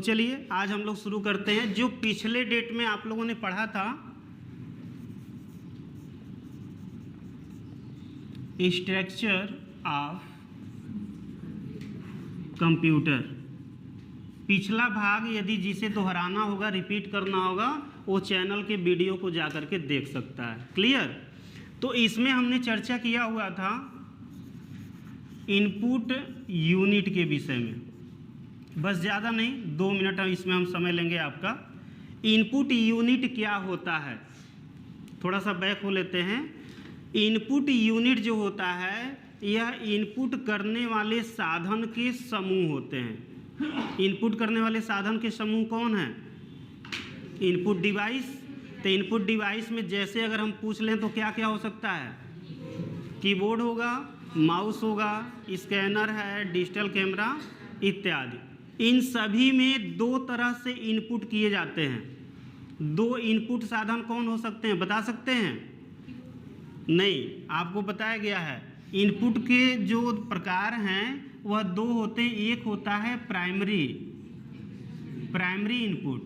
चलिए आज हम लोग शुरू करते हैं। जो पिछले डेट में आप लोगों ने पढ़ा था स्ट्रक्चर ऑफ कंप्यूटर, पिछला भाग यदि जिसे दोहराना होगा, रिपीट करना होगा, वो चैनल के वीडियो को जाकर के देख सकता है। क्लियर? तो इसमें हमने चर्चा किया हुआ था इनपुट यूनिट के विषय में। बस ज़्यादा नहीं, 2 मिनट इसमें हम समय लेंगे आपका। इनपुट यूनिट क्या होता है, थोड़ा सा बैक हो लेते हैं। इनपुट यूनिट जो होता है यह इनपुट करने वाले साधन के समूह होते हैं। इनपुट करने वाले साधन के समूह कौन है? Input device. तो इनपुट डिवाइस में जैसे अगर हम पूछ लें तो क्या क्या हो सकता है? कीबोर्ड होगा, माउस होगा, स्कैनर है, डिजिटल कैमरा इत्यादि। इन सभी में 2 तरह से इनपुट किए जाते हैं। 2 इनपुट साधन कौन हो सकते हैं, बता सकते हैं? नहीं, आपको बताया गया है। इनपुट के जो प्रकार हैं वह 2 होते हैं। एक होता है प्राइमरी इनपुट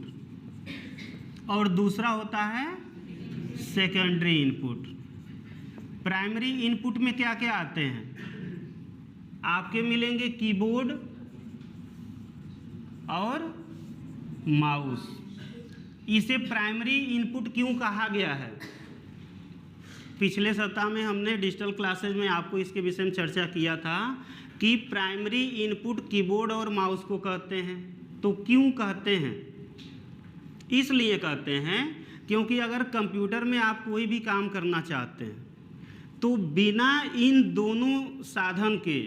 और दूसरा होता है सेकेंडरी इनपुट। प्राइमरी इनपुट में क्या क्या आते हैं? आपके मिलेंगे कीबोर्ड और माउस। इसे प्राइमरी इनपुट क्यों कहा गया है? पिछले सप्ताह में हमने डिजिटल क्लासेज में आपको इसके विषय में चर्चा किया था कि प्राइमरी इनपुट कीबोर्ड और माउस को कहते हैं। तो क्यों कहते हैं? इसलिए कहते हैं क्योंकि अगर कंप्यूटर में आप कोई भी काम करना चाहते हैं तो बिना इन दोनों साधन के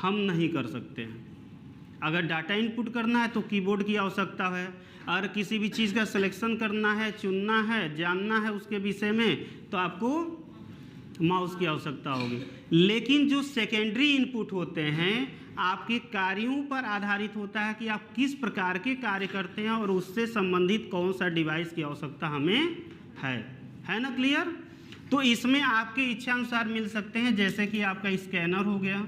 हम नहीं कर सकते हैं। अगर डाटा इनपुट करना है तो कीबोर्ड की आवश्यकता है, और किसी भी चीज़ का सिलेक्शन करना है, चुनना है, जानना है उसके विषय में, तो आपको माउस की आवश्यकता होगी। लेकिन जो सेकेंडरी इनपुट होते हैं आपके कार्यों पर आधारित होता है कि आप किस प्रकार के कार्य करते हैं और उससे संबंधित कौन सा डिवाइस की आवश्यकता हमें है ना? क्लियर? तो इसमें आपके इच्छा अनुसार मिल सकते हैं, जैसे कि आपका स्कैनर हो गया,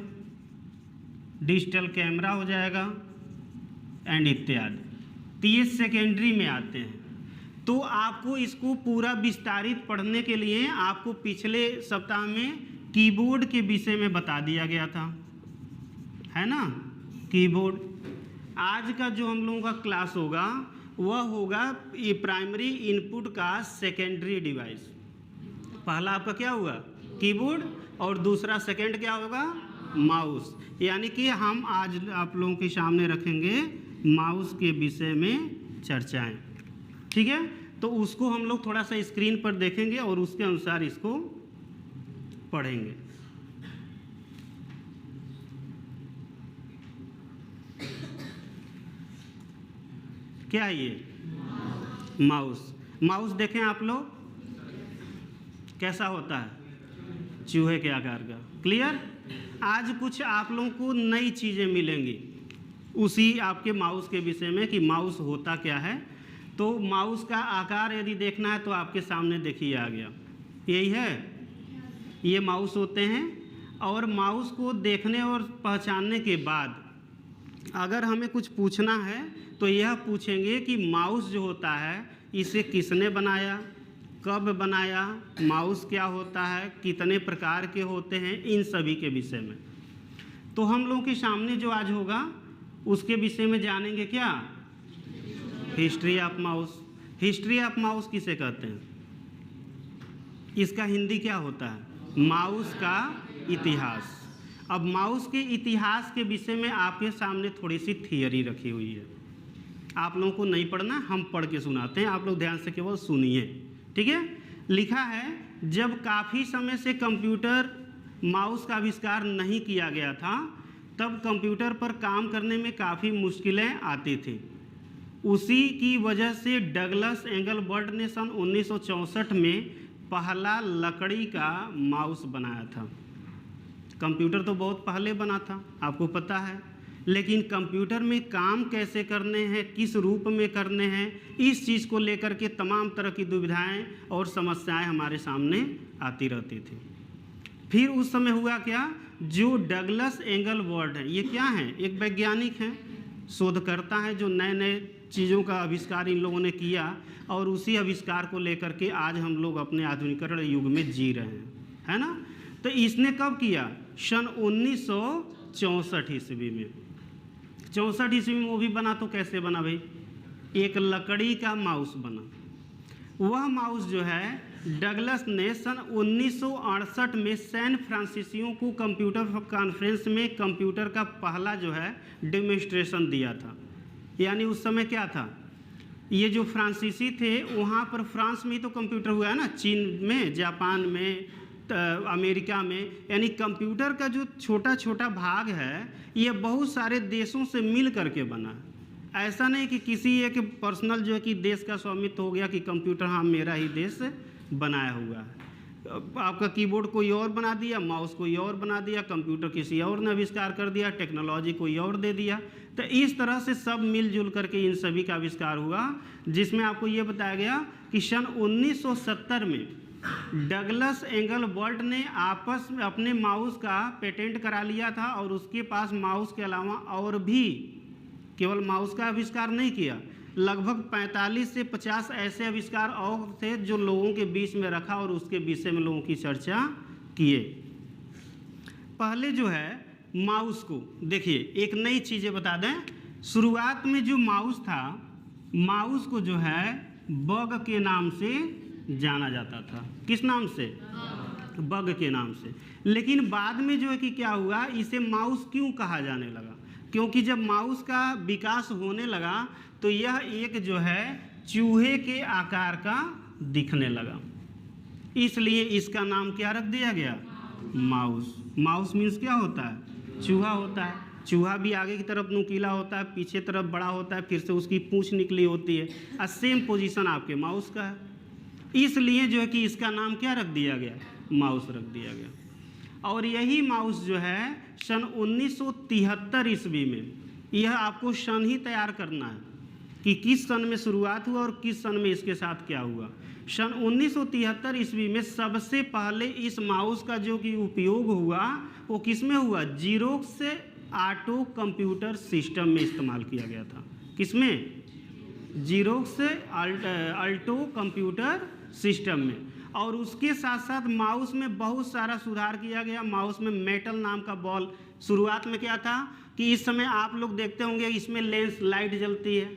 डिजिटल कैमरा हो जाएगा एंड इत्यादि। तो ये सेकेंडरी में आते हैं। तो आपको इसको पूरा विस्तारित पढ़ने के लिए आपको पिछले सप्ताह में कीबोर्ड के विषय में बता दिया गया था, है ना? कीबोर्ड। आज का जो हम लोगों का क्लास होगा वह होगा ये प्राइमरी इनपुट का सेकेंडरी डिवाइस। पहला आपका क्या होगा? कीबोर्ड, और दूसरा सेकेंड क्या होगा? माउस। यानी कि हम आज आप लोगों के सामने रखेंगे माउस के विषय में चर्चाएं। ठीक है? तो उसको हम लोग थोड़ा सा स्क्रीन पर देखेंगे और उसके अनुसार इसको पढ़ेंगे। क्या है ये? माउस। माउस देखें आप लोग कैसा होता है? चूहे के आकार का। क्लियर? आज कुछ आप लोगों को नई चीज़ें मिलेंगी उसी आपके माउस के विषय में कि माउस होता क्या है। तो माउस का आकार यदि देखना है तो आपके सामने देखिए आ गया, यही है। ये माउस होते हैं, और माउस को देखने और पहचानने के बाद अगर हमें कुछ पूछना है तो यह पूछेंगे कि माउस जो होता है इसे किसने बनाया, कब बनाया, माउस क्या होता है, कितने प्रकार के होते हैं, इन सभी के विषय में। तो हम लोगों के सामने जो आज होगा उसके विषय में जानेंगे क्या? History of mouse. History of mouse किसे कहते हैं? इसका हिंदी क्या होता है? माउस का इतिहास। अब माउस के इतिहास के विषय में आपके सामने थोड़ी सी थियरी रखी हुई है। आप लोगों को नहीं पढ़ना, हम पढ़ के सुनाते हैं, आप लोग ध्यान से केवल सुनिए। ठीक है? लिखा है जब काफ़ी समय से कंप्यूटर माउस का आविष्कार नहीं किया गया था तब कंप्यूटर पर काम करने में काफ़ी मुश्किलें आती थी। उसी की वजह से डगलस एंगलबर्ट ने सन 1964 में पहला लकड़ी का माउस बनाया था। कंप्यूटर तो बहुत पहले बना था, आपको पता है, लेकिन कंप्यूटर में काम कैसे करने हैं, किस रूप में करने हैं, इस चीज़ को लेकर के तमाम तरह की दुविधाएं और समस्याएं हमारे सामने आती रहती थी। फिर उस समय हुआ क्या, जो डगलस एंगलबर्ट है, ये क्या हैं? एक वैज्ञानिक हैं, शोधकर्ता हैं जो नए नए चीज़ों का आविष्कार इन लोगों ने किया और उसी आविष्कार को लेकर के आज हम लोग अपने आधुनिकरण युग में जी रहे हैं, है ना। तो इसने कब किया? सन 1964 ईस्वी में। 64 ईस्वी में वो भी बना तो कैसे बना भाई? एक लकड़ी का माउस बना। वह माउस जो है डगलस ने सन 1968 में सैन फ्रांसिसियो को कंप्यूटर कॉन्फ्रेंस में कंप्यूटर का पहला जो है डेमोन्स्ट्रेशन दिया था। यानी उस समय क्या था, ये जो फ्रांसीसी थे वहाँ पर फ्रांस में ही तो कंप्यूटर हुआ है ना, चीन में, जापान में, अमेरिका में। यानी कंप्यूटर का जो छोटा छोटा भाग है ये बहुत सारे देशों से मिल करके बना है। ऐसा नहीं कि किसी एक पर्सनल जो है कि देश का स्वामित्व हो गया कि कंप्यूटर हाँ मेरा ही देश बनाया हुआ है। आपका कीबोर्ड कोई और बना दिया, माउस कोई और बना दिया, कंप्यूटर किसी और ने आविष्कार कर दिया, टेक्नोलॉजी कोई और दे दिया। तो इस तरह से सब मिलजुल करके इन सभी का आविष्कार हुआ, जिसमें आपको ये बताया गया कि सन 1970 में डगलस एंगलबर्ट ने आपस में अपने माउस का पेटेंट करा लिया था और उसके पास माउस के अलावा और भी केवल माउस का आविष्कार नहीं किया, लगभग 45 से 50 ऐसे आविष्कार और थे जो लोगों के बीच में रखा और उसके विषय में लोगों की चर्चा किए। पहले जो है माउस को देखिए, एक नई चीज़ें बता दें। शुरुआत में जो माउस था, माउस को जो है बग के नाम से जाना जाता था। किस नाम से? बग के नाम से। लेकिन बाद में जो है कि क्या हुआ, इसे माउस क्यों कहा जाने लगा? क्योंकि जब माउस का विकास होने लगा तो यह एक जो है चूहे के आकार का दिखने लगा, इसलिए इसका नाम क्या रख दिया गया? माउस। माउस मीन्स क्या होता है? चूहा होता है। चूहा भी आगे की तरफ नुकीला होता है, पीछे तरफ बड़ा होता है, फिर से उसकी पूंछ निकली होती है, और सेम पोजीशन आपके माउस का है। इसलिए जो है कि इसका नाम क्या रख दिया गया? माउस रख दिया गया। और यही माउस जो है सन 1973 ईस्वी में, यह आपको सन ही तैयार करना है कि किस सन में शुरुआत हुआ और किस सन में इसके साथ क्या हुआ। सन 1973 ईस्वी में सबसे पहले इस माउस का जो कि उपयोग हुआ वो किस में हुआ? जीरोक्स ऑटो कंप्यूटर सिस्टम में इस्तेमाल किया गया था। किसमें? जीरोक्स ऑटो कंप्यूटर सिस्टम में। और उसके साथ साथ माउस में बहुत सारा सुधार किया गया। माउस में मेटल नाम का बॉल, शुरुआत में क्या था कि इस समय आप लोग देखते होंगे इसमें लेंस लाइट जलती है,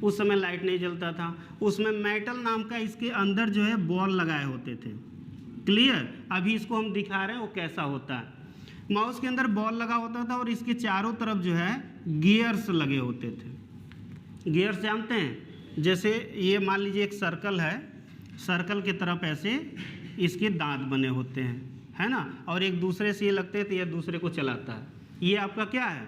उस समय लाइट नहीं जलता था। उसमें मेटल नाम का इसके अंदर जो है बॉल लगाए होते थे। क्लियर? अभी इसको हम दिखा रहे हैं वो कैसा होता है। माउस के अंदर बॉल लगा होता था और इसके चारों तरफ जो है गियर्स लगे होते थे। गियर्स जानते हैं? जैसे ये मान लीजिए एक सर्कल है, सर्कल की तरफ ऐसे इसके दांत बने होते हैं, है ना, और एक दूसरे से ये लगते हैं तो ये दूसरे को चलाता है। ये आपका क्या है?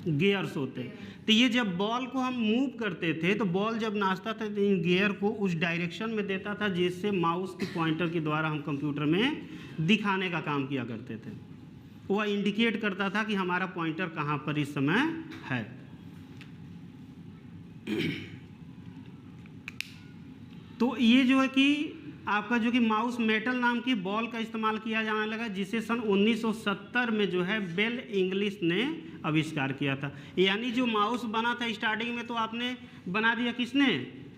गियर्स होते हैं। तो ये जब बॉल को हम मूव करते थे तो बॉल जब नाचता था तो इन गियर को उस डायरेक्शन में देता था जिससे माउस की पॉइंटर के द्वारा हम कंप्यूटर में दिखाने का काम किया करते थे। वह इंडिकेट करता था कि हमारा पॉइंटर कहाँ पर इस समय है। तो ये जो है कि आपका जो कि माउस मेटल नाम की बॉल का इस्तेमाल किया जाने लगा, जिसे सन 1970 में जो है बेल इंग्लिश ने आविष्कार किया था। यानी जो माउस बना था स्टार्टिंग में तो आपने बना दिया किसने?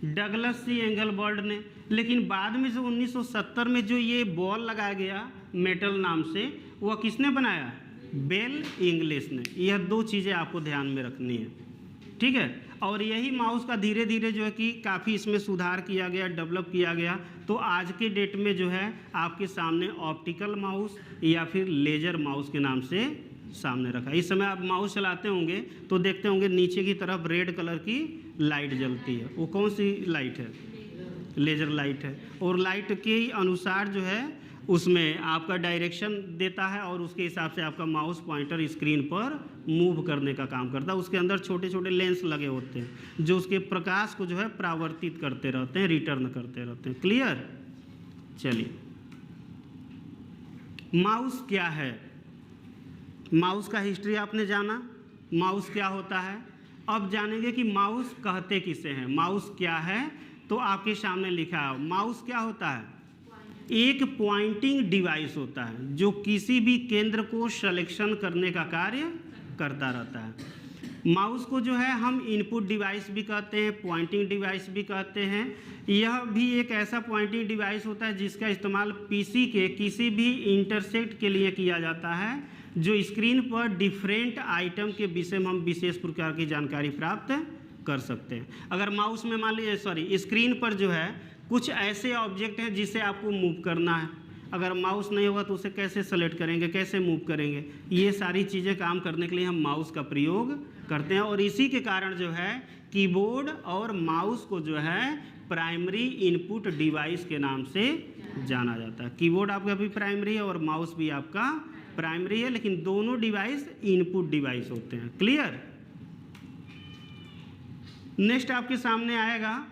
डगलस सी एंगलबर्ट ने। लेकिन बाद में जो 1970 में जो ये बॉल लगाया गया मेटल नाम से, वह किसने बनाया? बेल इंग्लिश ने। यह दो चीज़ें आपको ध्यान में रखनी है, ठीक है। और यही माउस का धीरे धीरे जो है कि काफ़ी इसमें सुधार किया गया, डेवलप किया गया। तो आज के डेट में जो है आपके सामने ऑप्टिकल माउस या फिर लेजर माउस के नाम से सामने रखा। इस समय आप माउस चलाते होंगे तो देखते होंगे नीचे की तरफ रेड कलर की लाइट जलती है। वो कौन सी लाइट है? लेजर लाइट है। और लाइट के अनुसार जो है उसमें आपका डायरेक्शन देता है और उसके हिसाब से आपका माउस पॉइंटर स्क्रीन पर मूव करने का काम करता है। उसके अंदर छोटे छोटे लेंस लगे होते हैं जो उसके प्रकाश को जो है परावर्तित करते रहते हैं, रिटर्न करते रहते हैं। क्लियर? चलिए, माउस क्या है? माउस का हिस्ट्री आपने जाना, माउस क्या होता है। अब जानेंगे कि माउस कहते किसे हैं, माउस क्या है। तो आपके सामने लिखा है माउस क्या होता है? एक पॉइंटिंग डिवाइस होता है जो किसी भी केंद्र को सिलेक्शन करने का कार्य करता रहता है। माउस को जो है हम इनपुट डिवाइस भी कहते हैं, पॉइंटिंग डिवाइस भी कहते हैं। यह भी एक ऐसा पॉइंटिंग डिवाइस होता है जिसका इस्तेमाल पीसी के किसी भी इंटरसेक्ट के लिए किया जाता है, जो स्क्रीन पर डिफरेंट आइटम के विषय में हम विशेष प्रकार की जानकारी प्राप्त कर सकते हैं। अगर माउस में मान लीजिए स्क्रीन पर जो है कुछ ऐसे ऑब्जेक्ट हैं जिसे आपको मूव करना है, अगर माउस नहीं होगा तो उसे कैसे सेलेक्ट करेंगे, कैसे मूव करेंगे, ये सारी चीज़ें काम करने के लिए हम माउस का प्रयोग करते हैं। और इसी के कारण जो है कीबोर्ड और माउस को जो है प्राइमरी इनपुट डिवाइस के नाम से जाना जाता है। कीबोर्ड आपका भी प्राइमरी है और माउस भी आपका प्राइमरी है, लेकिन दोनों डिवाइस इनपुट डिवाइस होते हैं। क्लियर। नेक्स्ट आपके सामने आएगा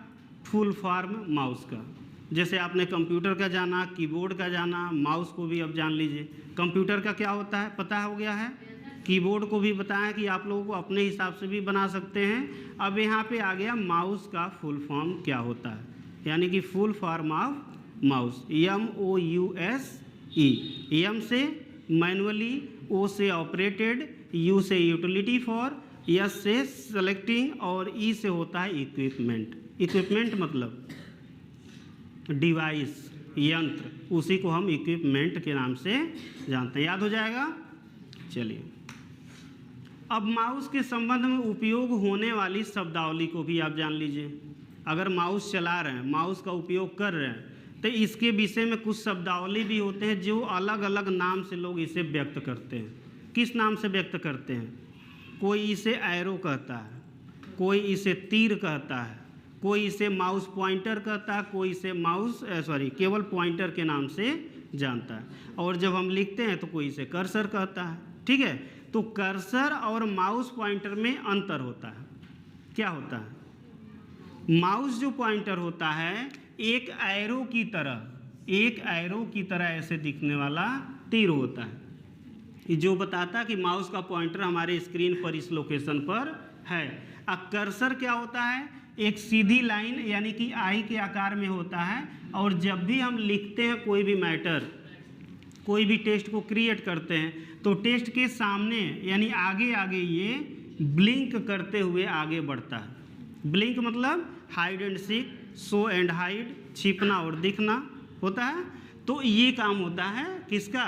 फुल फॉर्म माउस का। जैसे आपने कंप्यूटर का जाना, कीबोर्ड का जाना, माउस को भी अब जान लीजिए। कंप्यूटर का क्या होता है पता हो गया है, कीबोर्ड को भी बताया कि आप लोगों को अपने हिसाब से भी बना सकते हैं। अब यहाँ पे आ गया माउस का फुल फॉर्म क्या होता है, यानी कि full form of mouse. MOUSE। M से मैनुअली, O से ऑपरेटेड, U से यूटिलिटी फॉर, S से सेलेक्टिंग और E से होता है इक्विपमेंट। इक्विपमेंट मतलब डिवाइस, यंत्र, उसी को हम इक्विपमेंट के नाम से जानते हैं। याद हो जाएगा। चलिए, अब माउस के संबंध में उपयोग होने वाली शब्दावली को भी आप जान लीजिए। अगर माउस चला रहे हैं, माउस का उपयोग कर रहे हैं, तो इसके विषय में कुछ शब्दावली भी होते हैं जो अलग अलग नाम से लोग इसे व्यक्त करते हैं। किस नाम से व्यक्त करते हैं? कोई इसे एरो कहता है, कोई इसे तीर कहता है, कोई इसे माउस पॉइंटर कहता है, कोई इसे केवल पॉइंटर के नाम से जानता है। और जब हम लिखते हैं तो कोई इसे कर्सर कहता है। ठीक है, तो कर्सर और माउस पॉइंटर में अंतर होता है। क्या होता है? माउस जो पॉइंटर होता है एक एरो की तरह ऐसे दिखने वाला तीर होता है, जो बताता है कि माउस का पॉइंटर हमारे स्क्रीन पर इस लोकेशन पर है। अब कर्सर क्या होता है? एक सीधी लाइन यानी कि आई के आकार में होता है, और जब भी हम लिखते हैं कोई भी मैटर, कोई भी टेक्स्ट को क्रिएट करते हैं, तो टेक्स्ट के सामने यानी आगे आगे ये ब्लिंक करते हुए आगे बढ़ता है। ब्लिंक मतलब hide and seek, show and hide, छिपना और दिखना होता है। तो ये काम होता है किसका?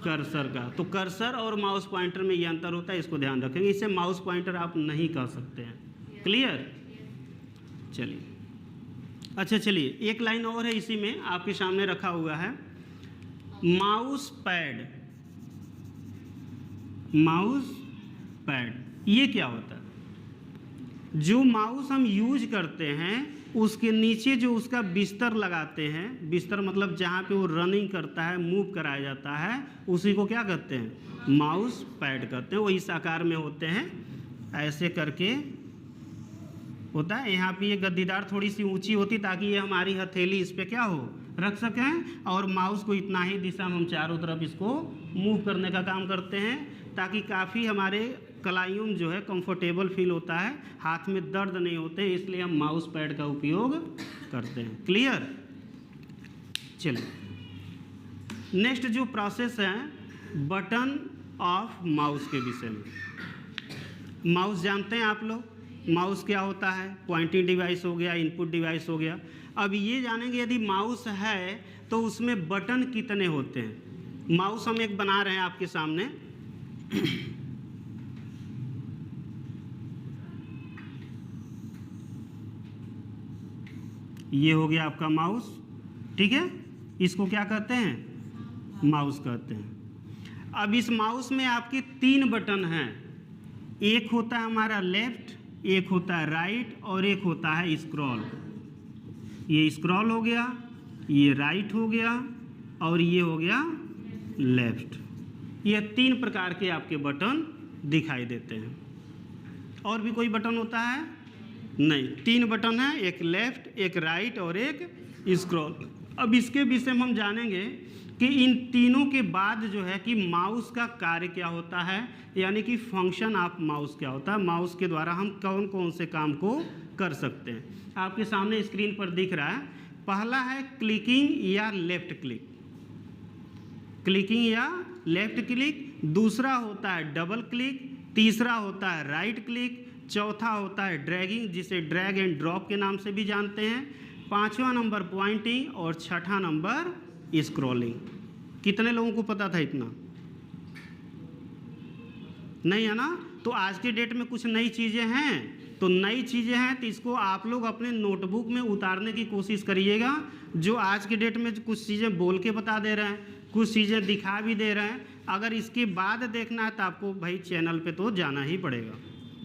कर्सर का। तो कर्सर और माउस पॉइंटर में ये अंतर होता है, इसको ध्यान रखेंगे। इसे माउस पॉइंटर आप नहीं कह सकते हैं। क्लियर। चलिए, अच्छा चलिए, एक लाइन और है इसी में, आपके सामने रखा हुआ है माउस पैड। माउस पैड ये क्या होता है? जो माउस हम यूज करते हैं उसके नीचे जो उसका बिस्तर लगाते हैं, बिस्तर मतलब जहाँ पे वो रनिंग करता है, मूव कराया जाता है, उसी को क्या कहते हैं? माउस पैड कहते हैं। वो इस आकार में होते हैं, ऐसे करके होता है। यहाँ पे ये गद्दीदार थोड़ी सी ऊंची होती ताकि ये हमारी हथेली इस पे क्या हो, रख सकें, और माउस को इतना ही दिशा में हम चारों तरफ इसको मूव करने का काम करते हैं, ताकि काफ़ी हमारे कलाइयों जो है कंफर्टेबल फील होता है, हाथ में दर्द नहीं होते, इसलिए हम माउस पैड का उपयोग करते हैं। क्लियर। चलिए, नेक्स्ट जो प्रोसेस है बटन ऑफ माउस के विषय में। माउस जानते हैं आप लोग, माउस क्या होता है? पॉइंटिंग डिवाइस हो गया, इनपुट डिवाइस हो गया। अब ये जानेंगे यदि माउस है तो उसमें बटन कितने होते हैं। माउस हम एक बना रहे हैं आपके सामने। ये हो गया आपका माउस, ठीक है। इसको क्या कहते हैं? माउस कहते हैं। अब इस माउस में आपके 3 बटन हैं। एक होता है हमारा लेफ्ट, एक होता है राइट, और एक होता है स्क्रॉल। ये स्क्रॉल हो गया, ये राइट हो गया, और ये हो गया लेफ्ट। ये 3 प्रकार के आपके बटन दिखाई देते हैं। और भी कोई बटन होता है? नहीं, 3 बटन है, एक लेफ्ट, एक राइट और एक स्क्रॉल। अब इसके विषय में हम जानेंगे कि इन तीनों के बाद जो है कि माउस का कार्य क्या होता है, यानी कि फंक्शन ऑफ माउस क्या होता है, माउस के द्वारा हम कौन कौन से काम को कर सकते हैं। आपके सामने स्क्रीन पर दिख रहा है, पहला है क्लिकिंग या लेफ्ट क्लिक, क्लिकिंग या लेफ्ट क्लिक। दूसरा होता है डबल क्लिक, तीसरा होता है राइट क्लिक, चौथा होता है ड्रैगिंग जिसे ड्रैग एंड ड्रॉप के नाम से भी जानते हैं, पांचवा नंबर पॉइंटिंग और छठा नंबर स्क्रॉलिंग। कितने लोगों को पता था इतना? नहीं है ना? तो आज के डेट में कुछ नई चीज़ें हैं, तो नई चीज़ें हैं तो इसको आप लोग अपने नोटबुक में उतारने की कोशिश करिएगा। जो आज के डेट में कुछ चीज़ें बोल के बता दे रहे हैं, कुछ चीज़ें दिखा भी दे रहे हैं, अगर इसके बाद देखना है तो आपको भाई चैनल पे तो जाना ही पड़ेगा।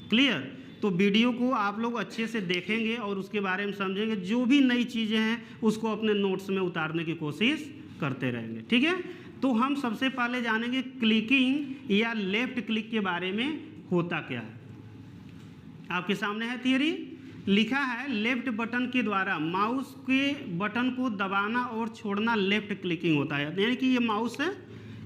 क्लियर? तो वीडियो को आप लोग अच्छे से देखेंगे और उसके बारे में समझेंगे, जो भी नई चीज़ें हैं उसको अपने नोट्स में उतारने की कोशिश करते रहेंगे। ठीक है? तो हम सबसे पहले जानेंगे क्लिकिंग या लेफ्ट क्लिक के बारे में होता क्या है। आपके सामने है थियरी, लिखा है लेफ्ट बटन के द्वारा माउस के बटन को दबाना और छोड़ना लेफ्ट क्लिकिंग होता है। यानी कि ये माउस है,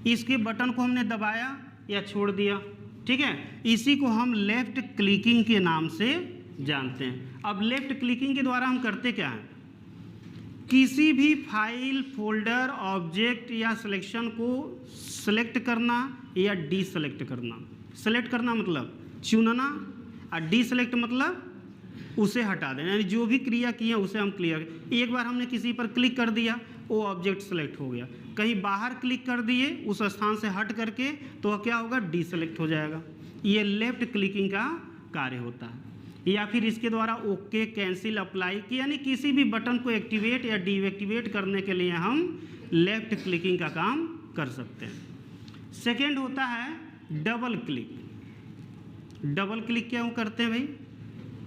इसके बटन को हमने दबाया या छोड़ दिया, ठीक है, इसी को हम लेफ्ट क्लिकिंग के नाम से जानते हैं। अब लेफ्ट क्लिकिंग के द्वारा हम करते क्या हैं? किसी भी फाइल, फोल्डर, ऑब्जेक्ट या सिलेक्शन को सेलेक्ट करना या डीसेलेक्ट करना। सेलेक्ट करना मतलब चुनना और डीसेलेक्ट मतलब उसे हटा देना, यानी जो भी क्रिया की है उसे हम क्लियर। एक बार हमने किसी पर क्लिक कर दिया, वो ऑब्जेक्ट सेलेक्ट हो गया। कहीं बाहर क्लिक कर दिए उस स्थान से हट करके, तो क्या होगा? डीसेलेक्ट हो जाएगा। ये लेफ्ट क्लिकिंग का कार्य होता है। या फिर इसके द्वारा ओके, कैंसिल, अप्लाई की, यानी किसी भी बटन को एक्टिवेट या डीएक्टिवेट करने के लिए हम लेफ्ट क्लिकिंग का काम कर सकते हैं। सेकेंड होता है डबल क्लिक। डबल क्लिक क्यों करते हैं भाई?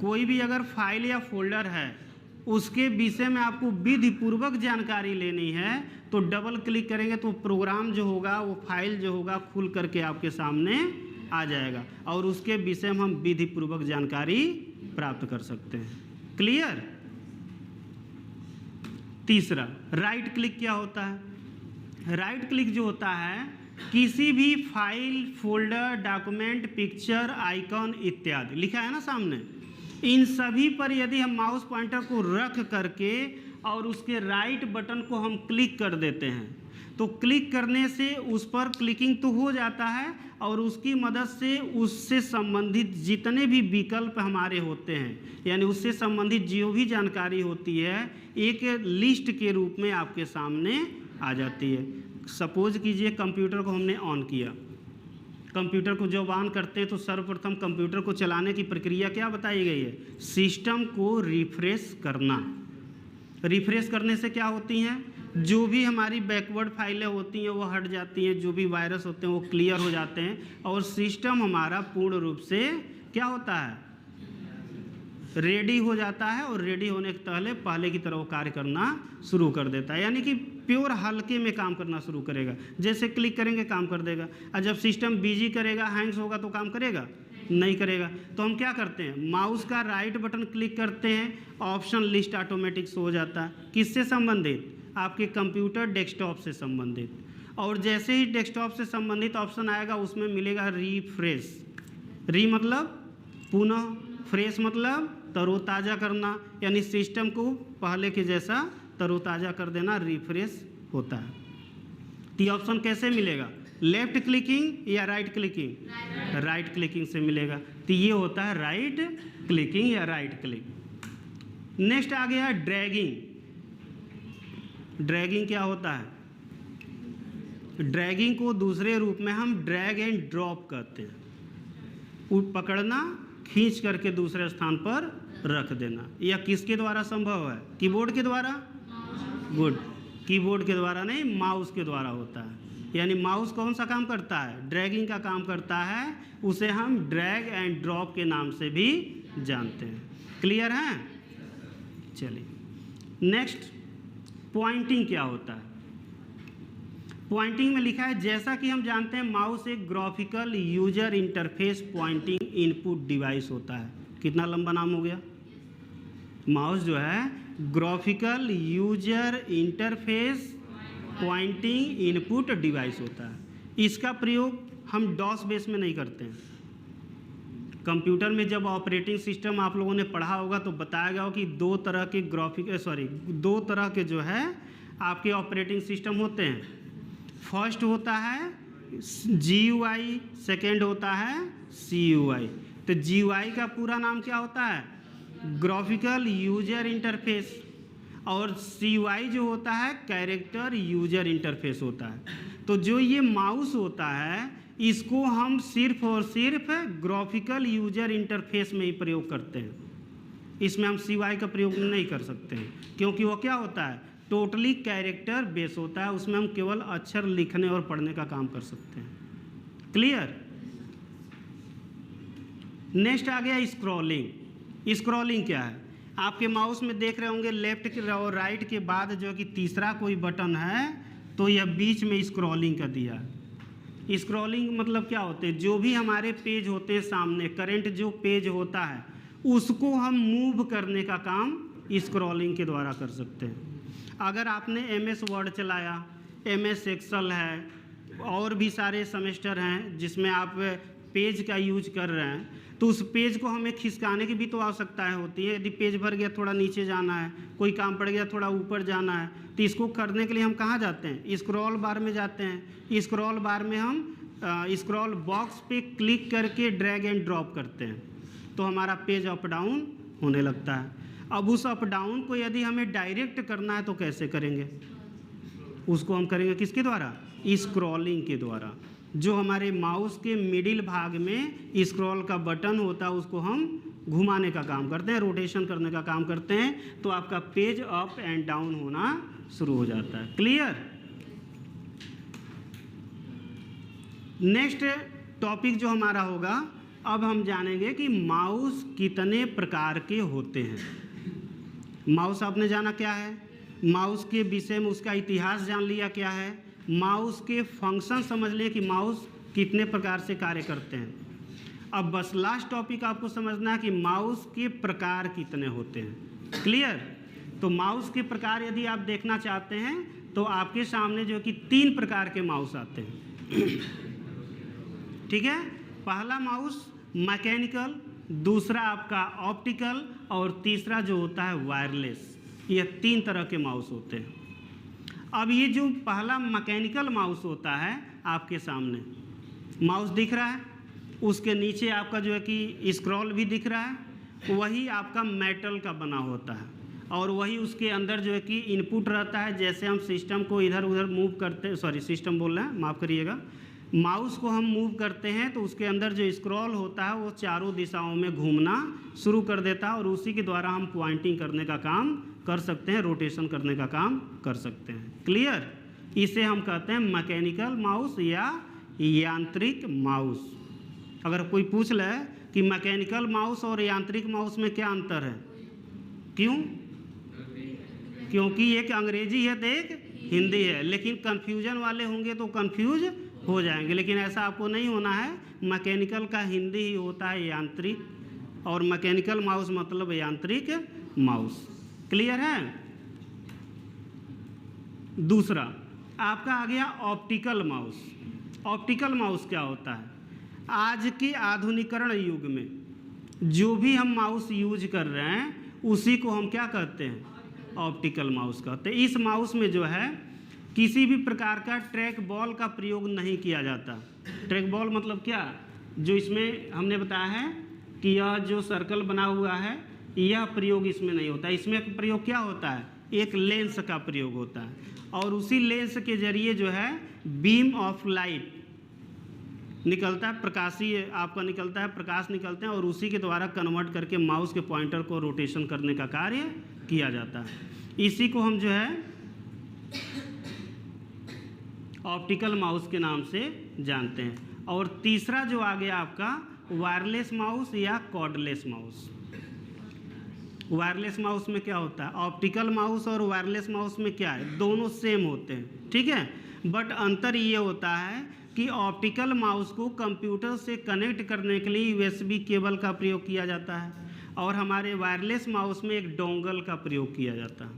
कोई भी अगर फाइल या फोल्डर है उसके विषय में आपको विधिपूर्वक जानकारी लेनी है तो डबल क्लिक करेंगे तो प्रोग्राम जो होगा, वो फाइल जो होगा खुल करके आपके सामने आ जाएगा और उसके विषय में हम विधिपूर्वक जानकारी प्राप्त कर सकते हैं। क्लियर? तीसरा राइट क्लिक क्या होता है? राइट क्लिक जो होता है किसी भी file, folder, document, picture, icon इत्यादि, लिखा है ना सामने, इन सभी पर यदि हम माउस पॉइंटर को रख करके और उसके राइट बटन को हम क्लिक कर देते हैं तो क्लिक करने से उस पर क्लिकिंग तो हो जाता है और उसकी मदद से उससे संबंधित जितने भी विकल्प हमारे होते हैं, यानी उससे संबंधित जो भी जानकारी होती है, एक लिस्ट के रूप में आपके सामने आ जाती है। सपोज कीजिए कंप्यूटर को हमने ऑन किया। कंप्यूटर को जब ऑन करते हैं तो सर्वप्रथम कंप्यूटर को चलाने की प्रक्रिया क्या बताई गई है? सिस्टम को रिफ्रेश करना। रिफ्रेश करने से क्या होती हैं? जो भी हमारी बैकवर्ड फाइलें होती हैं वो हट जाती हैं, जो भी वायरस होते हैं वो क्लियर हो जाते हैं और सिस्टम हमारा पूर्ण रूप से क्या होता है? रेडी हो जाता है और रेडी होने के पहले की तरह वो कार्य करना शुरू कर देता है, यानी कि प्योर हल्के में काम करना शुरू करेगा। जैसे क्लिक करेंगे काम कर देगा, और जब सिस्टम बिजी करेगा, हैंग्स होगा तो काम करेगा नहीं करेगा। तो हम क्या करते हैं? माउस का राइट बटन क्लिक करते हैं, ऑप्शन लिस्ट ऑटोमेटिक शो हो जाता है। किससे संबंधित? आपके कंप्यूटर डेस्कटॉप से संबंधित। और जैसे ही डेस्कटॉप से संबंधित ऑप्शन आएगा उसमें मिलेगा रिफ्रेश। री मतलब पुनः, फ्रेश मतलब तरोताज़ा करना, यानी सिस्टम को पहले के जैसा तरोताज़ा कर देना, रिफ्रेश होता है। तो ये ऑप्शन कैसे मिलेगा? लेफ्ट क्लिकिंग या राइट क्लिकिंग? राइट क्लिकिंग से मिलेगा। तो ये होता है राइट क्लिकिंग या राइट क्लिक। नेक्स्ट आ गया ड्रैगिंग। ड्रैगिंग क्या होता है? ड्रैगिंग को दूसरे रूप में हम ड्रैग एंड ड्रॉप कहते हैं। पकड़ना, खींच करके दूसरे स्थान पर रख देना। यह किसके द्वारा संभव है? कीबोर्ड के द्वारा? गुड, कीबोर्ड के द्वारा नहीं, माउस के द्वारा होता है। यानी माउस कौन सा काम करता है? ड्रैगिंग का काम करता है। उसे हम ड्रैग एंड ड्रॉप के नाम से भी जानते हैं। क्लियर है? चलिए नेक्स्ट, पॉइंटिंग क्या होता है? पॉइंटिंग में लिखा है, जैसा कि हम जानते हैं माउस एक graphical user interface pointing input device होता है। कितना लंबा नाम हो गया? माउस जो है graphical user interface pointing input device होता है। इसका प्रयोग हम डॉस बेस में नहीं करते हैं। कंप्यूटर में जब ऑपरेटिंग सिस्टम आप लोगों ने पढ़ा होगा तो बताया गया हो कि दो तरह के जो है आपके ऑपरेटिंग सिस्टम होते हैं। फर्स्ट होता है GUI, सेकेंड होता है CUI। तो GUI का पूरा नाम क्या होता है? ग्राफिकल यूजर इंटरफेस, और CUI जो होता है कैरेक्टर यूजर इंटरफेस होता है। तो जो ये माउस होता है इसको हम सिर्फ और सिर्फ ग्राफिकल यूजर इंटरफेस में ही प्रयोग करते हैं, इसमें हम CUI का प्रयोग नहीं कर सकते हैं, क्योंकि वो क्या होता है? टोटली कैरेक्टर बेस होता है, उसमें हम केवल अक्षर लिखने और पढ़ने का काम कर सकते हैं। क्लियर? नेक्स्ट आ गया स्क्रॉलिंग। स्क्रॉलिंग क्या है? आपके माउस में देख रहे होंगे लेफ्ट के और राइट के बाद जो कि तीसरा कोई बटन है, तो यह बीच में स्क्रॉलिंग का दिया है। स्क्रॉलिंग मतलब क्या होते हैं? जो भी हमारे पेज होते हैं सामने, करंट जो पेज होता है उसको हम मूव करने का काम स्क्रॉलिंग के द्वारा कर सकते हैं। अगर आपने MS वर्ड चलाया, MS एक्सेल है, और भी सारे सेमेस्टर हैं जिसमें आप पेज का यूज कर रहे हैं, तो उस पेज को हमें खिसकाने की भी तो आवश्यकताएं होती है। यदि पेज भर गया थोड़ा नीचे जाना है, कोई काम पड़ गया थोड़ा ऊपर जाना है, तो इसको करने के लिए हम कहाँ जाते हैं? स्क्रॉल बार में जाते हैं। स्क्रॉल बार में हम स्क्रॉल बॉक्स पे क्लिक करके ड्रैग एंड ड्रॉप करते हैं, तो हमारा पेज अप डाउन होने लगता है। अब उस अप डाउन को यदि हमें डायरेक्ट करना है तो कैसे करेंगे? उसको हम करेंगे किसके द्वारा? स्क्रॉलिंग के द्वारा। जो हमारे माउस के मिडिल भाग में स्क्रॉल का बटन होता है उसको हम घुमाने का काम करते हैं, रोटेशन करने का काम करते हैं, तो आपका पेज अप एंड डाउन होना शुरू हो जाता है। क्लियर? नेक्स्ट टॉपिक जो हमारा होगा, अब हम जानेंगे कि माउस कितने प्रकार के होते हैं। माउस आपने जाना क्या है, माउस के विषय में उसका इतिहास जान लिया क्या है, माउस के फंक्शन समझ लिए कि माउस कितने प्रकार से कार्य करते हैं। अब बस लास्ट टॉपिक आपको समझना है कि माउस के प्रकार कितने होते हैं। क्लियर? तो माउस के प्रकार यदि आप देखना चाहते हैं तो आपके सामने जो कि 3 प्रकार के माउस आते हैं। ठीक है? पहला माउस मैकेनिकल, दूसरा आपका ऑप्टिकल, और तीसरा जो होता है वायरलेस। ये 3 तरह के माउस होते हैं। अब ये जो पहला मैकेनिकल माउस होता है, आपके सामने माउस दिख रहा है, उसके नीचे आपका जो है कि स्क्रॉल भी दिख रहा है, वही आपका मेटल का बना होता है, और वही उसके अंदर जो है कि इनपुट रहता है। जैसे हम सिस्टम को इधर उधर मूव करते हैं, सॉरी सिस्टम बोल रहे हैं, माफ़ करिएगा, माउस को हम मूव करते हैं तो उसके अंदर जो स्क्रॉल होता है वो चारों दिशाओं में घूमना शुरू कर देता है, और उसी के द्वारा हम पॉइंटिंग करने का काम कर सकते हैं, रोटेशन करने का काम कर सकते हैं। क्लियर? इसे हम कहते हैं मैकेनिकल माउस या यांत्रिक माउस। अगर कोई पूछ ले कि मैकेनिकल माउस और यांत्रिक माउस में क्या अंतर है, क्यों? क्योंकि एक अंग्रेजी है तो एक हिंदी है, लेकिन कन्फ्यूजन वाले होंगे तो कन्फ्यूज हो जाएंगे, लेकिन ऐसा आपको नहीं होना है। मैकेनिकल का हिंदी ही होता है यांत्रिक, और मैकेनिकल माउस मतलब यांत्रिक माउस। क्लियर है? दूसरा आपका आ गया ऑप्टिकल माउस। ऑप्टिकल माउस क्या होता है? आज के आधुनिकरण युग में जो भी हम माउस यूज कर रहे हैं उसी को हम क्या कहते हैं? ऑप्टिकल माउस कहते हैं। इस माउस में जो है किसी भी प्रकार का ट्रैक बॉल का प्रयोग नहीं किया जाता। ट्रैक बॉल मतलब क्या? जो इसमें हमने बताया है कि यह जो सर्कल बना हुआ है यह प्रयोग इसमें नहीं होता। इसमें प्रयोग क्या होता है? एक लेंस का प्रयोग होता है, और उसी लेंस के जरिए जो है बीम ऑफ लाइट निकलता है, प्रकाशीय आपका निकलता है, प्रकाश निकलते हैं, और उसी के द्वारा कन्वर्ट करके माउस के पॉइंटर को रोटेशन करने का कार्य किया जाता है। इसी को हम जो है ऑप्टिकल माउस के नाम से जानते हैं। और तीसरा जो आ गया आपका वायरलेस माउस या कॉर्डलेस माउस। वायरलेस माउस में क्या होता है? ऑप्टिकल माउस और वायरलेस माउस में क्या है? दोनों सेम होते हैं, ठीक है, बट अंतर ये होता है कि ऑप्टिकल माउस को कंप्यूटर से कनेक्ट करने के लिए USB केबल का प्रयोग किया जाता है, और हमारे वायरलेस माउस में एक डोंगल का प्रयोग किया जाता है,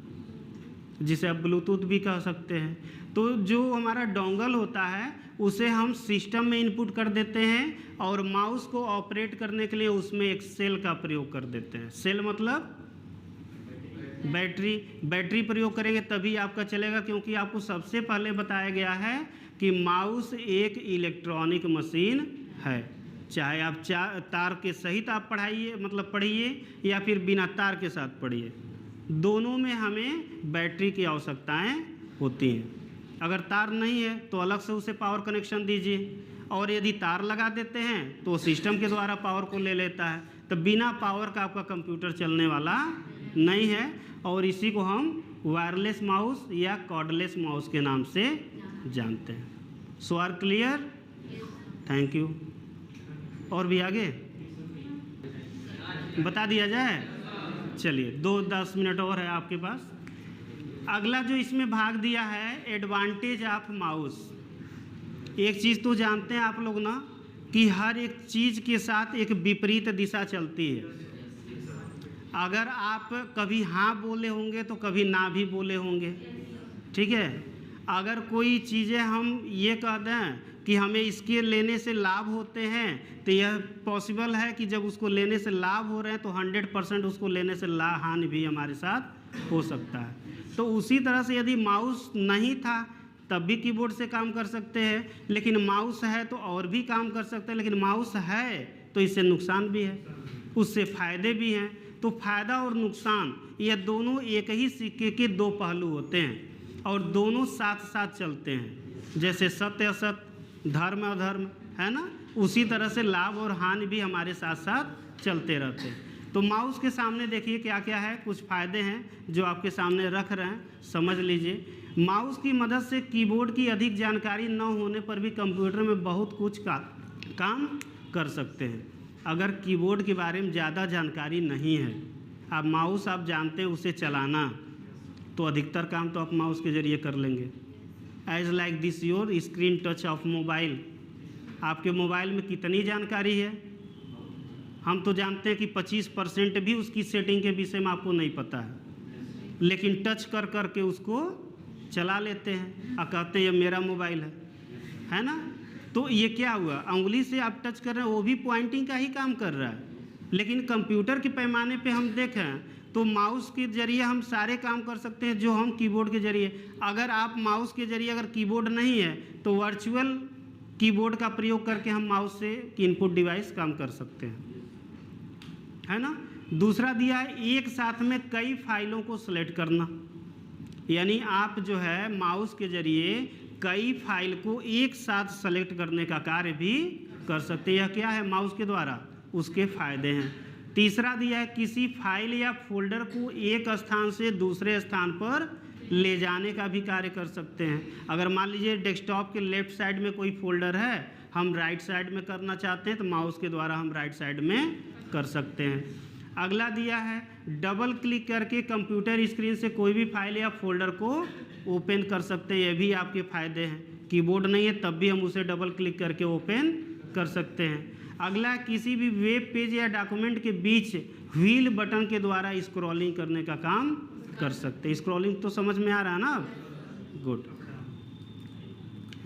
जिसे आप ब्लूटूथ भी कह सकते हैं। तो जो हमारा डोंगल होता है उसे हम सिस्टम में इनपुट कर देते हैं, और माउस को ऑपरेट करने के लिए उसमें एक सेल का प्रयोग कर देते हैं। सेल मतलब बैटरी प्रयोग करेंगे तभी आपका चलेगा, क्योंकि आपको सबसे पहले बताया गया है कि माउस एक इलेक्ट्रॉनिक मशीन है। चाहे आप तार के सहित आप पढ़िए या फिर बिना तार के साथ पढ़िए, दोनों में हमें बैटरी की आवश्यकताएं होती हैं। अगर तार नहीं है तो अलग से उसे पावर कनेक्शन दीजिए, और यदि तार लगा देते हैं तो सिस्टम के द्वारा पावर को ले लेता है। तो बिना पावर का आपका कंप्यूटर चलने वाला नहीं है, और इसी को हम वायरलेस माउस या कॉर्डलेस माउस के नाम से जानते हैं। सो आर क्लियर? Thank you. और भी आगे बता दिया जाए? चलिए 2-10 मिनट और है आपके पास। अगला जो इसमें भाग दिया है एडवांटेज ऑफ माउस। एक चीज़ तो जानते हैं आप लोग ना कि हर एक चीज़ के साथ एक विपरीत दिशा चलती है। अगर आप कभी हाँ बोले होंगे तो कभी ना भी बोले होंगे, ठीक है। अगर कोई चीज़ें हम ये कह दें कि हमें इसके लेने से लाभ होते हैं, तो यह पॉसिबल है कि जब उसको लेने से लाभ हो रहे हैं तो 100% उसको लेने से हानि भी हमारे साथ हो सकता है। तो उसी तरह से यदि माउस नहीं था तब भी कीबोर्ड से काम कर सकते हैं, लेकिन माउस है तो और भी काम कर सकते हैं। लेकिन माउस है तो इससे नुकसान भी है, उससे फ़ायदे भी हैं। तो फ़ायदा और नुकसान ये दोनों एक ही सिक्के के दो पहलू होते हैं, और दोनों साथ साथ चलते हैं। जैसे सत्य असत्य, धर्म अधर्म है ना, उसी तरह से लाभ और हानि भी हमारे साथ साथ चलते रहते हैं। तो माउस के सामने देखिए क्या क्या है, कुछ फ़ायदे हैं जो आपके सामने रख रहे हैं, समझ लीजिए। माउस की मदद से कीबोर्ड की अधिक जानकारी न होने पर भी कंप्यूटर में बहुत कुछ काम कर सकते हैं। अगर कीबोर्ड के बारे में ज़्यादा जानकारी नहीं है, आप माउस आप जानते हैं उसे चलाना, तो अधिकतर काम तो आप माउस के ज़रिए कर लेंगे। As like this your screen touch of mobile. आपके मोबाइल में कितनी जानकारी है? हम तो जानते हैं कि 25% भी उसकी सेटिंग के विषय में आपको नहीं पता है, लेकिन टच कर कर के उसको चला लेते हैं और कहते हैं ये मेरा मोबाइल है ना। तो ये क्या हुआ, उंगली से आप टच कर रहे हैं, वो भी पॉइंटिंग का ही काम कर रहा है। लेकिन कंप्यूटर के पैमाने पे हम देखें तो माउस के ज़रिए हम सारे काम कर सकते हैं जो हम कीबोर्ड के ज़रिए। अगर आप माउस के ज़रिए अगर कीबोर्ड नहीं है तो वर्चुअल कीबोर्ड का प्रयोग करके हम माउस से इनपुट डिवाइस काम कर सकते हैं, है ना। दूसरा दिया है एक साथ में कई फाइलों को सेलेक्ट करना, यानी आप जो है माउस के ज़रिए कई फाइल को एक साथ सेलेक्ट करने का कार्य भी कर सकते हैं। यह क्या है, माउस के द्वारा उसके फ़ायदे हैं। तीसरा दिया है किसी फाइल या फोल्डर को एक स्थान से दूसरे स्थान पर ले जाने का भी कार्य कर सकते हैं। अगर मान लीजिए डेस्कटॉप के लेफ्ट साइड में कोई फोल्डर है, हम राइट साइड में करना चाहते हैं तो माउस के द्वारा हम राइट साइड में कर सकते हैं। अगला दिया है डबल क्लिक करके कंप्यूटर स्क्रीन से कोई भी फाइल या फोल्डर को ओपन कर सकते हैं। ये भी आपके फ़ायदे हैं। कीबोर्ड नहीं है तब भी हम उसे डबल क्लिक करके ओपन कर सकते हैं। अगला किसी भी वेब पेज या डॉक्यूमेंट के बीच व्हील बटन के द्वारा स्क्रॉलिंग करने का काम कर सकते हैं। स्क्रॉलिंग तो समझ में आ रहा है ना? गुड।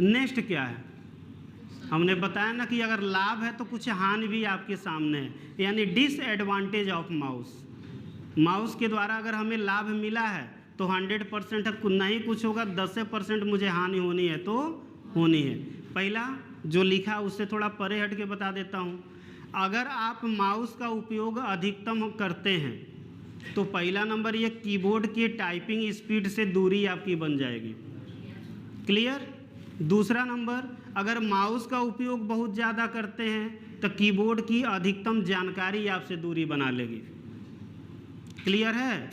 नेक्स्ट क्या है, हमने बताया ना कि अगर लाभ है तो कुछ हानि भी आपके सामने है, यानी डिसएडवांटेज ऑफ माउस। माउस के द्वारा अगर हमें लाभ मिला है तो 100% नहीं कुछ होगा, 10% मुझे हानि होनी है तो होनी है। पहला जो लिखा उससे थोड़ा परे हट के बता देता हूँ। अगर आप माउस का उपयोग अधिकतम करते हैं तो पहला नंबर ये कीबोर्ड के टाइपिंग स्पीड से दूरी आपकी बन जाएगी। क्लियर? दूसरा नंबर, अगर माउस का उपयोग बहुत ज़्यादा करते हैं तो कीबोर्ड की अधिकतम जानकारी आपसे दूरी बना लेगी। क्लियर है?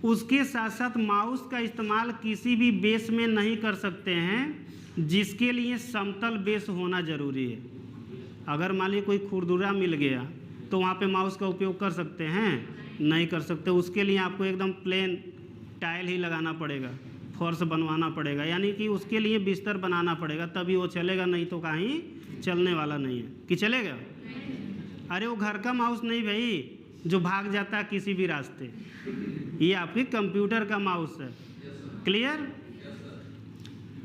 उसके साथ साथ माउस का इस्तेमाल किसी भी बेस में नहीं कर सकते हैं जिसके लिए समतल बेस होना ज़रूरी है। अगर मान लीजिए कोई खुरदुरा मिल गया तो वहाँ पे माउस का उपयोग कर सकते हैं? नहीं कर सकते। उसके लिए आपको एकदम प्लेन टाइल ही लगाना पड़ेगा, फर्श बनवाना पड़ेगा, यानी कि उसके लिए बिस्तर बनाना पड़ेगा, तभी वो चलेगा, नहीं तो कहीं चलने वाला नहीं है। कि चलेगा? अरे वो घर का माउस नहीं भाई जो भाग जाता है किसी भी रास्ते, ये आपके कंप्यूटर का माउस है। क्लियर?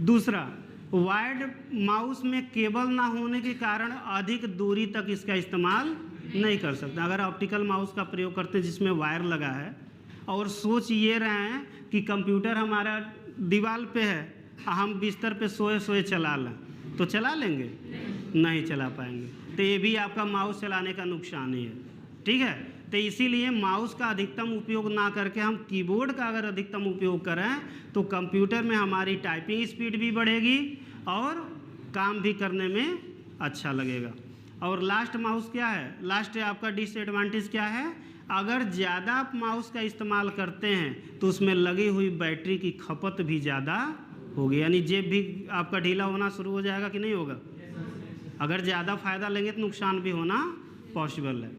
दूसरा, वायर्ड माउस में केबल ना होने के कारण अधिक दूरी तक इसका इस्तेमाल नहीं कर सकते। अगर ऑप्टिकल माउस का प्रयोग करते हैं जिसमें वायर लगा है और सोच ये रहे हैं कि कंप्यूटर हमारा दीवार पे है हम बिस्तर पे सोए सोए चला लें तो चला लेंगे? नहीं चला पाएंगे। तो ये भी आपका माउस चलाने का नुकसान ही है, ठीक है। तो इसीलिए माउस का अधिकतम उपयोग ना करके हम कीबोर्ड का अगर अधिकतम उपयोग करें तो कंप्यूटर में हमारी टाइपिंग स्पीड भी बढ़ेगी और काम भी करने में अच्छा लगेगा। और लास्ट माउस क्या है, लास्ट आपका डिसएडवांटेज क्या है, अगर ज़्यादा आप माउस का इस्तेमाल करते हैं तो उसमें लगी हुई बैटरी की खपत भी ज़्यादा होगी, यानी जेब भी आपका ढीला होना शुरू हो जाएगा कि नहीं होगा? अगर ज़्यादा फ़ायदा लेंगे तो नुकसान भी होना पॉसिबल है।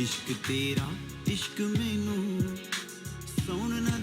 इश्क तेरा इश्क मैनू सोन ना